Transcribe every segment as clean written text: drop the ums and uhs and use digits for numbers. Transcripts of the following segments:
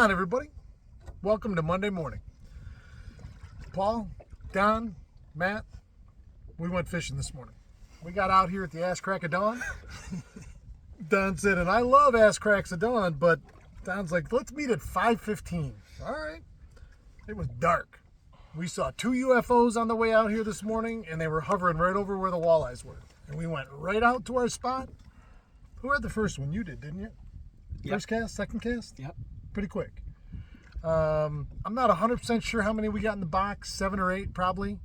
on, everybody? Welcome to Monday morning. Paul, Don, Matt, we went fishing this morning. We got out here at the ass crack of dawn. Don said, and I love ass cracks of dawn, but Don's like, let's meet at 5:15. All right. It was dark. We saw 2 UFOs on the way out here this morning, and they were hovering right over where the walleyes were. And we went right out to our spot. Who had the first one? You did, didn't you? Yep. First cast, second cast? Yep. Pretty quick. I'm not 100% sure how many we got in the box. 7 or 8 probably.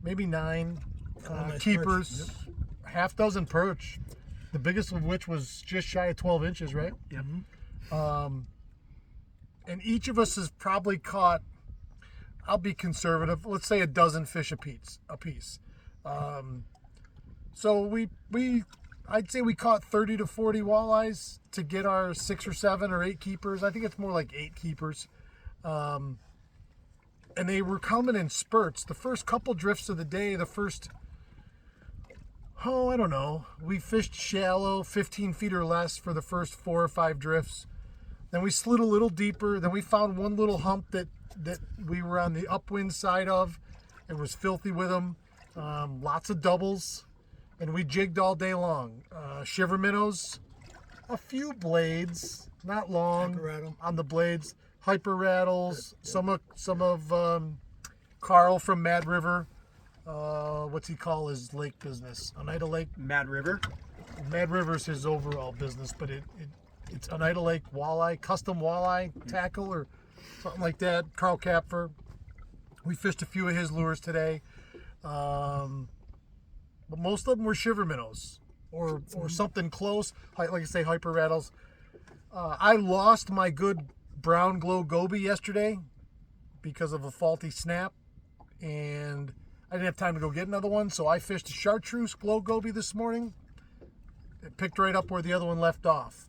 Maybe 9. Nice Keepers. perch. Yep. Half dozen perch. The biggest of which was just shy of 12 inches, right? Yep. And each of us has probably caught, I'll be conservative, let's say a dozen fish apiece. So I'd say we caught 30 to 40 walleyes to get our 6 or 7 or 8 keepers. I think it's more like 8 keepers. And they were coming in spurts. The first couple drifts of the day, I don't know. We fished shallow, 15 feet or less for the first 4 or 5 drifts. Then we slid a little deeper. Then we found one little hump that we were on the upwind side of. It was filthy with them. Lots of doubles. And we jigged all day long. Shiver minnows, a few blades, not long on the blades. Hyper rattles, some of Carl from Mad River. What's he call his lake business? Oneida Lake. Mad River. Mad River's his overall business, but it's Oneida Lake walleye, custom walleye tackle or something like that. Carl Kapfer. We fished a few of his lures today. But most of them were shiver minnows or something close. Like I say, hyper rattles. I lost my good brown glow goby yesterday because of a faulty snap, and I didn't have time to go get another one, so I fished a chartreuse glow goby this morning. It picked right up where the other one left off.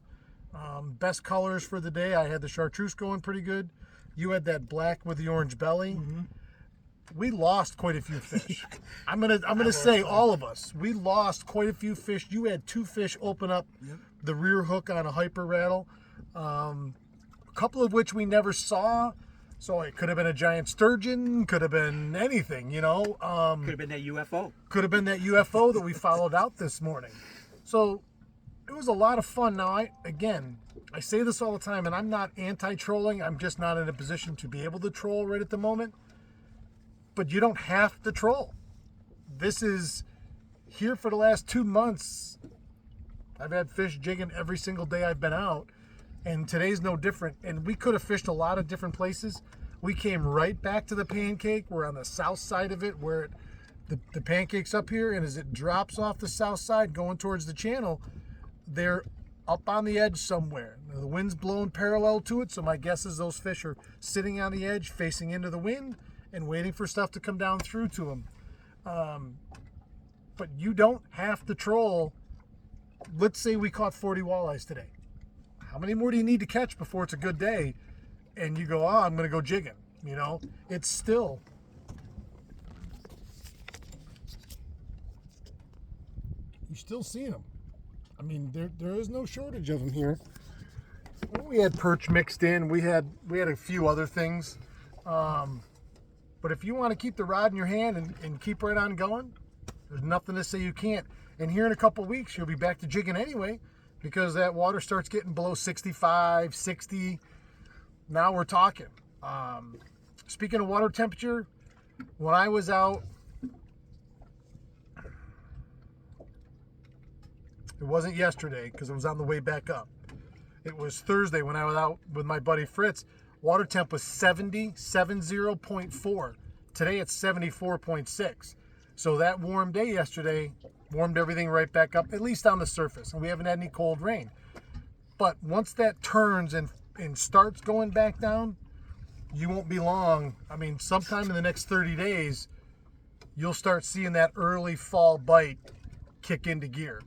Best colors for the day, I had the chartreuse going pretty good. You had that black with the orange belly. Mm-hmm. We lost quite a few fish. I'm gonna say all of us. We lost quite a few fish. You had 2 fish open up the rear hook on a hyper rattle. A couple of which we never saw. So it could have been a giant sturgeon, could have been anything, Could have been that UFO. Could have been that UFO that we followed out this morning. So it was a lot of fun. Now, I say this all the time, and I'm not anti-trolling. I'm just not in a position to be able to troll right at the moment. But you don't have to troll. This is here for the last 2 months. I've had fish jigging every single day I've been out, and today's no different. And we could have fished a lot of different places. We came right back to the pancake. We're on the south side of it where the pancake's up here, and as it drops off the south side going towards the channel, they're up on the edge somewhere. Now, the wind's blowing parallel to it, so my guess is those fish are sitting on the edge facing into the wind and waiting for stuff to come down through to them. But you don't have to troll. Let's say we caught 40 walleyes today. How many more do you need to catch before it's a good day? And you go, I'm going to go jigging. It's still. You're still seeing them. I mean, there is no shortage of them here. We had perch mixed in. We had a few other things. But if you want to keep the rod in your hand and keep right on going, there's nothing to say you can't. And here in a couple weeks, you'll be back to jigging anyway because that water starts getting below 65, 60. Now we're talking. Speaking of water temperature, when I was out, it wasn't yesterday because it was on the way back up. It was Thursday when I was out with my buddy Fritz. Water temp was 70.4. Today it's 74.6. So that warm day yesterday warmed everything right back up, at least on the surface. And we haven't had any cold rain. But once that turns and starts going back down, you won't be long. I mean, sometime in the next 30 days, you'll start seeing that early fall bite kick into gear.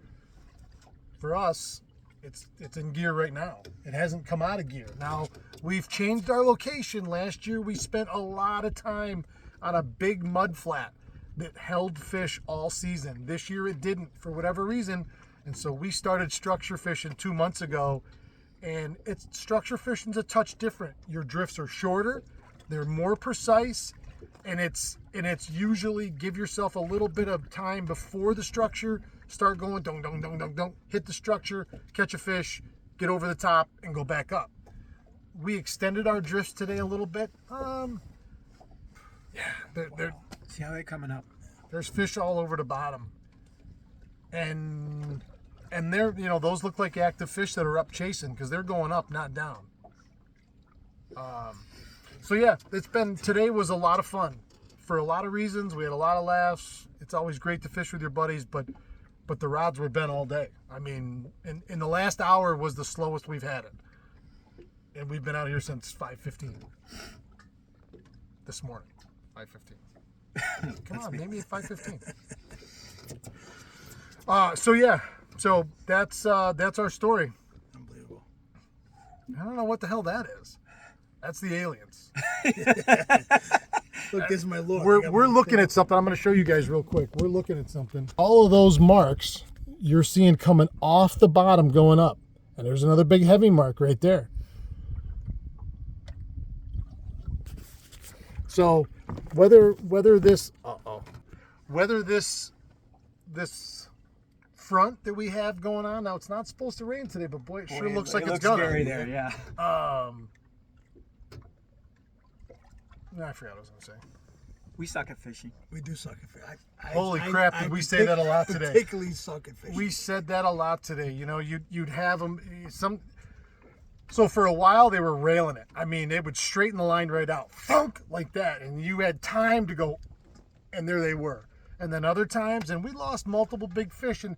For us, it's in gear right now. It hasn't come out of gear. Now, we've changed our location. Last year, we spent a lot of time on a big mud flat that held fish all season. This year, it didn't for whatever reason. And so we started structure fishing 2 months ago, And it's structure fishing's a touch different. Your drifts are shorter, they're more precise, and it's usually give yourself a little bit of time before the structure, start going, don't, hit the structure, catch a fish, get over the top, and go back up. We extended our drifts today a little bit. See how they're coming up. There's fish all over the bottom. And they're, those look like active fish that are up chasing because they're going up, not down. So yeah, today was a lot of fun for a lot of reasons. We had a lot of laughs. It's always great to fish with your buddies, but the rods were bent all day. I mean, in the last hour was the slowest we've had it. And we've been out here since 5:15 this morning. 5:15. Come on, maybe 5:15. So that's our story. Unbelievable. I don't know what the hell that is. That's the aliens. Look, this is my Lord. We're looking at something. I'm going to show you guys real quick. We're looking at something. All of those marks you're seeing coming off the bottom going up. And there's another big heavy mark right there. So whether this front that we have going on now, it's not supposed to rain today, but boy, it sure looks like it's gonna. Scary there, yeah. I forgot what I was gonna say. We suck at fishing. We do suck at fishing. Holy crap, did we say that a lot today? Particularly suck at fishing. We said that a lot today. You'd have them So for a while they were railing it. I mean, they would straighten the line right out, thunk, like that, and you had time to go, and there they were. And then other times, and we lost multiple big fish. And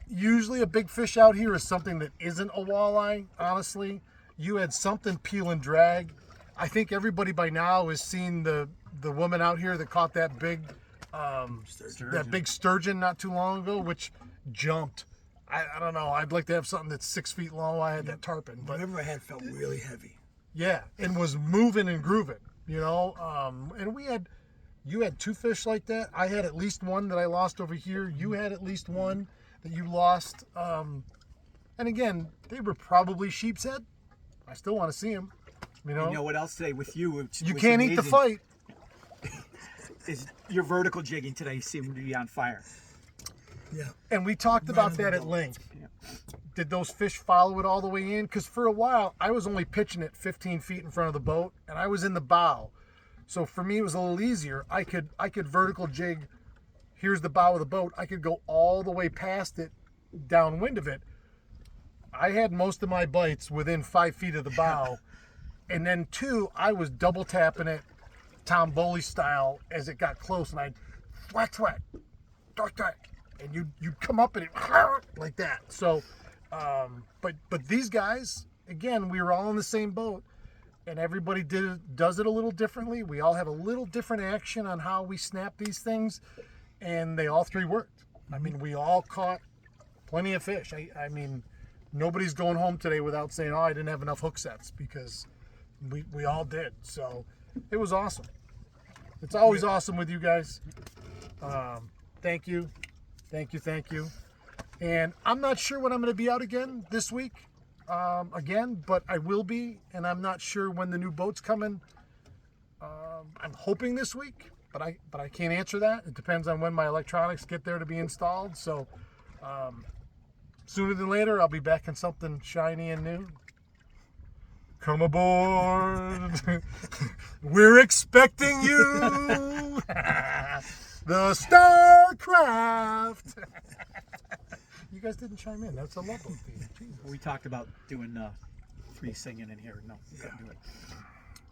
usually a big fish out here is something that isn't a walleye. Honestly, you had something peel and drag. I think everybody by now has seen the woman out here that caught that big sturgeon not too long ago, which jumped. I don't know. I'd like to have something that's 6 feet long while I had that tarpon. But whatever I had felt really heavy. Yeah, and was moving and grooving, And you had two fish like that. I had at least one that I lost over here. You had at least one that you lost. And again, they were probably sheep's head. I still want to see them. You know what else today with you? You can't eat the fight. Is your vertical jigging today seemed to be on fire. Yeah. And we talked about that at length. Yeah. Did those fish follow it all the way in? Because for a while, I was only pitching it 15 feet in front of the boat, and I was in the bow. So for me, it was a little easier. I could vertical jig. Here's the bow of the boat. I could go all the way past it, downwind of it. I had most of my bites within 5 feet of the bow. And then two, I was double tapping it, Tom Boley style, as it got close, and I'd thwack, and you'd come up and it like that. So, but these guys, again, we were all in the same boat, and everybody does it a little differently. We all have a little different action on how we snap these things, and they all three worked. I mean, we all caught plenty of fish. I mean, nobody's going home today without saying, "Oh, I didn't have enough hook sets," because we all did. So it was awesome. It's always awesome with you guys. Thank you. And I'm not sure when I'm going to be out again this week. But I will be, and I'm not sure when the new boat's coming. I'm hoping this week, but I can't answer that. It depends on when my electronics get there to be installed. So sooner than later, I'll be back in something shiny and new. Come aboard. We're expecting you. The Starcraft. You guys didn't chime in. That's a love boat theme. Jesus. We talked about doing free singing in here. No, we couldn't do it.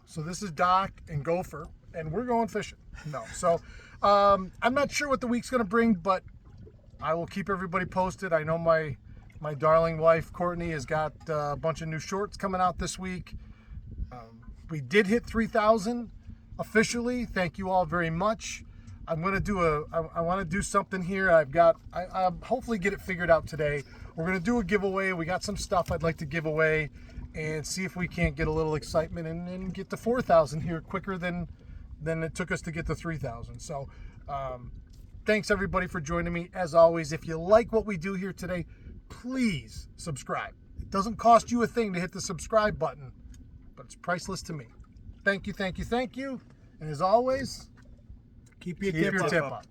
So this is Doc and Gopher, and we're going fishing. No, so I'm not sure what the week's going to bring, but I will keep everybody posted. I know my darling wife, Courtney, has got a bunch of new shorts coming out this week. We did hit 3,000 officially. Thank you all very much. I'm going to do I want to do something here. I'll hopefully get it figured out today. We're going to do a giveaway. We got some stuff I'd like to give away and see if we can't get a little excitement and get to 4,000 here quicker than it took us to get to 3,000. So thanks everybody for joining me. As always, if you like what we do here today, please subscribe. It doesn't cost you a thing to hit the subscribe button, but it's priceless to me. Thank you, thank you, thank you. And as always, Keep your keep tip your up. tip up.